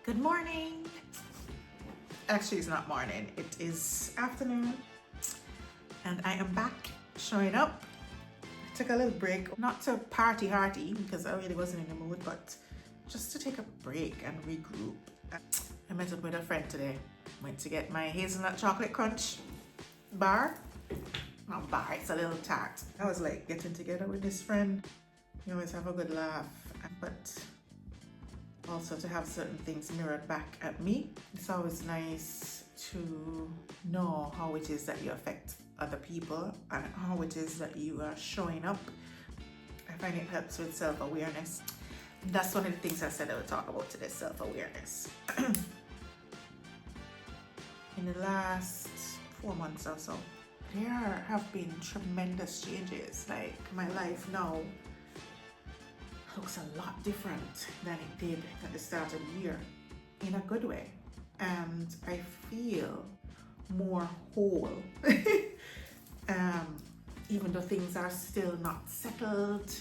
Good morning. Actually, it's not morning, it is afternoon, and I am back showing up. I took a little break, not to party hardy because I really wasn't in the mood, but just to take a break and regroup. I met up with a friend today. Went to get my hazelnut chocolate crunch bar. Not bar, it's a little tart. I was like getting together with this friend. You always have a good laugh, but also to have certain things mirrored back at me. It's always nice to know how it is that you affect other people and how it is that you are showing up. I find it helps with self-awareness. That's one of the things I said I would talk about today, self-awareness. In the last 4 months or so, there have been tremendous changes. Like, my life now looks a lot different than it did at the start of the year, in a good way. And I feel more whole. Even though things are still not settled,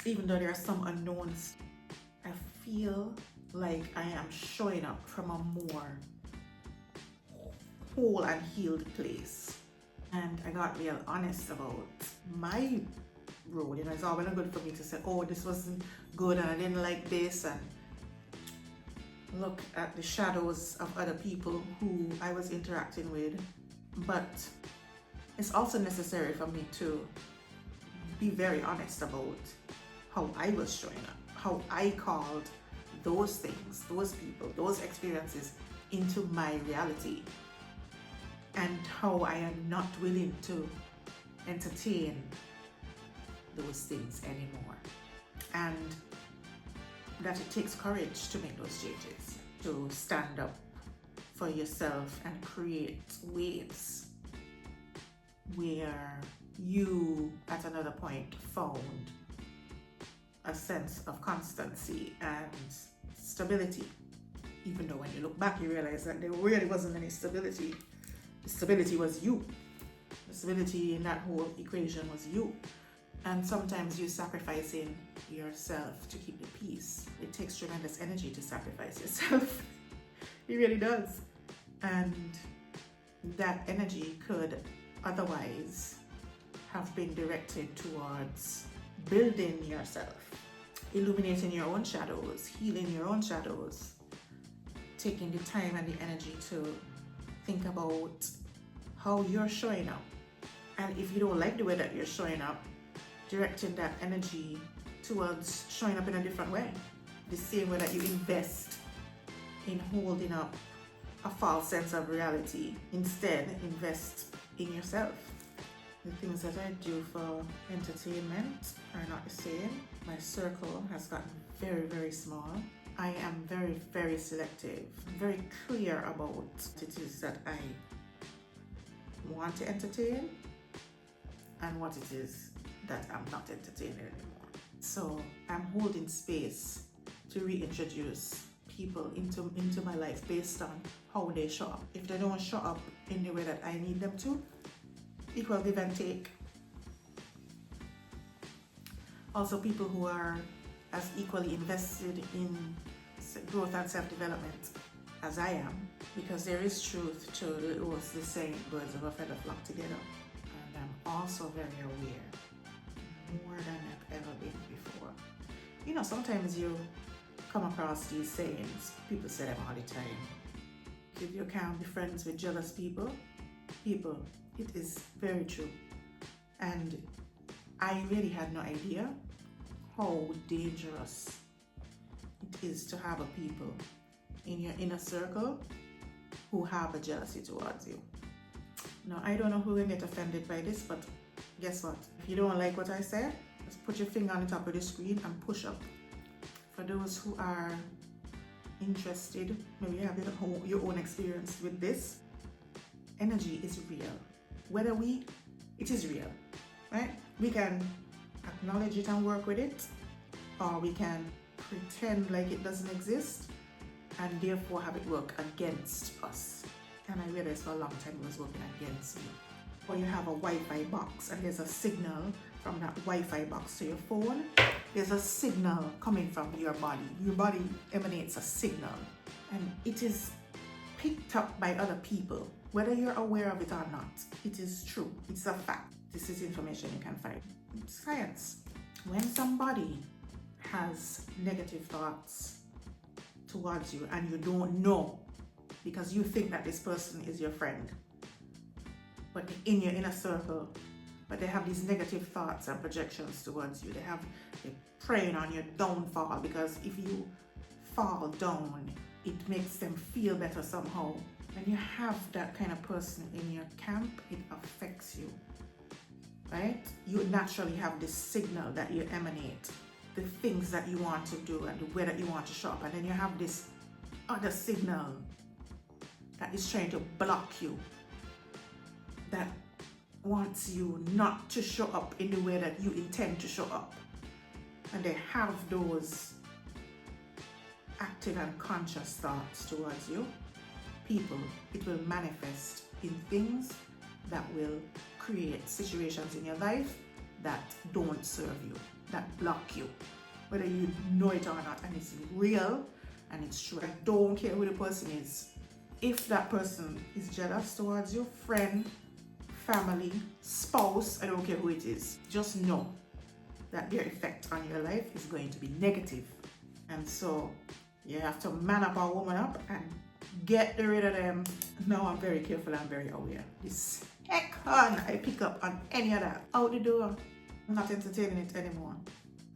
even though there are some unknowns, I feel like I am showing up from a more whole and healed place. And I got real honest about my road. You know, it's all well and good for me to say, oh, this wasn't good and I didn't like this, and look at the shadows of other people who I was interacting with. But it's also necessary for me to be very honest about how I was showing up, how I called those things, those people, those experiences into my reality, and how I am not willing to entertain those things anymore. And that it takes courage to make those changes, to stand up for yourself and create waves where you at another point found a sense of constancy and stability. Even though when you look back you realize that there really wasn't any stability. The stability was you. The stability in that whole equation was you. And sometimes you sacrificing yourself to keep the peace. It takes tremendous energy to sacrifice yourself. It really does. And that energy could otherwise have been directed towards building yourself, illuminating your own shadows, healing your own shadows, taking the time and the energy to think about how you're showing up. And if you don't like the way that you're showing up, directing that energy towards showing up in a different way. The same way that you invest in holding up a false sense of reality. Instead, invest in yourself. The things that I do for entertainment are not the same. My circle has gotten very, very small. I am very, very selective, very clear about what it is that I want to entertain and what it is that I'm not entertaining anymore. So I'm holding space to reintroduce people into my life based on how they show up. If they don't show up in the way that I need them to, equal give and take. Also, people who are as equally invested in growth and self-development as I am, because there is truth to the saying, birds of a feather flock together. And I'm also very aware, more than I've ever been before. You know, sometimes you come across these sayings, people say them all the time. If you can't be friends with jealous people, it is very true. And I really had no idea how dangerous it is to have a people in your inner circle who have a jealousy towards you. Now, I don't know who will get offended by this, but guess what? If you don't like what I said, just put your finger on the top of the screen and push up. For those who are interested, maybe you have your own experience with this, energy is real. Whether it is real, right? We can acknowledge it and work with it, or we can pretend like it doesn't exist and therefore have it work against us. And I realized for a long time it was working against me. Or you have a Wi-Fi box and there's a signal from that Wi-Fi box to your phone, there's a signal coming from your body. Your body emanates a signal, and it is picked up by other people, whether you're aware of it or not. It is true. It's a fact. This is information you can find. It's science. When somebody has negative thoughts towards you and you don't know, because you think that this person is your friend, but in your inner circle, but they have these negative thoughts and projections towards you. They're preying on your downfall, because if you fall down, it makes them feel better somehow. When you have that kind of person in your camp, it affects you, right? You naturally have this signal that you emanate, the things that you want to do and the way that you want to show up, and then you have this other signal that is trying to block you, that wants you not to show up in the way that you intend to show up. And they have those active and conscious thoughts towards you. People, it will manifest in things that will create situations in your life that don't serve you, that block you, whether you know it or not, and it's real and it's true. I don't care who the person is. If that person is jealous towards you, friend, family, spouse, I don't care who it is, just know that their effect on your life is going to be negative. And so you have to man up or woman up and get rid of them. Now I'm very careful, I'm very aware. This second I pick up on any of that, out the door, I'm not entertaining it anymore.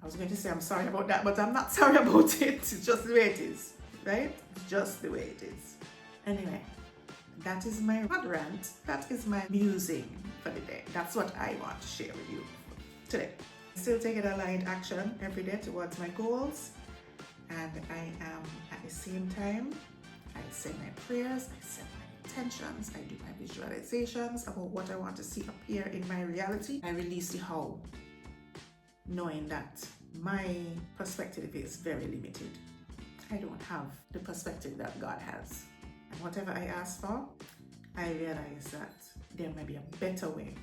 I was going to say I'm sorry about that, but I'm not sorry about it. It's just the way it is, right? It's just the way it is. Anyway, that is my rant. That is my musing for the day. That's what I want to share with you today. Still taking aligned action every day towards my goals, and I am at the same time, I say my prayers, I set my intentions, I do my visualizations about what I want to see appear in my reality. I release the how, knowing that my perspective is very limited. I don't have the perspective that God has. And whatever I ask for, I realize that there may be a better way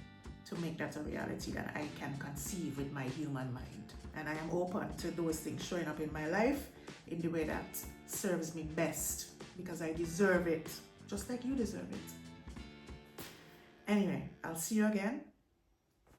to make that a reality that I can conceive with my human mind. And I am open to those things showing up in my life in the way that serves me best, because I deserve it, just like you deserve it. Anyway, I'll see you again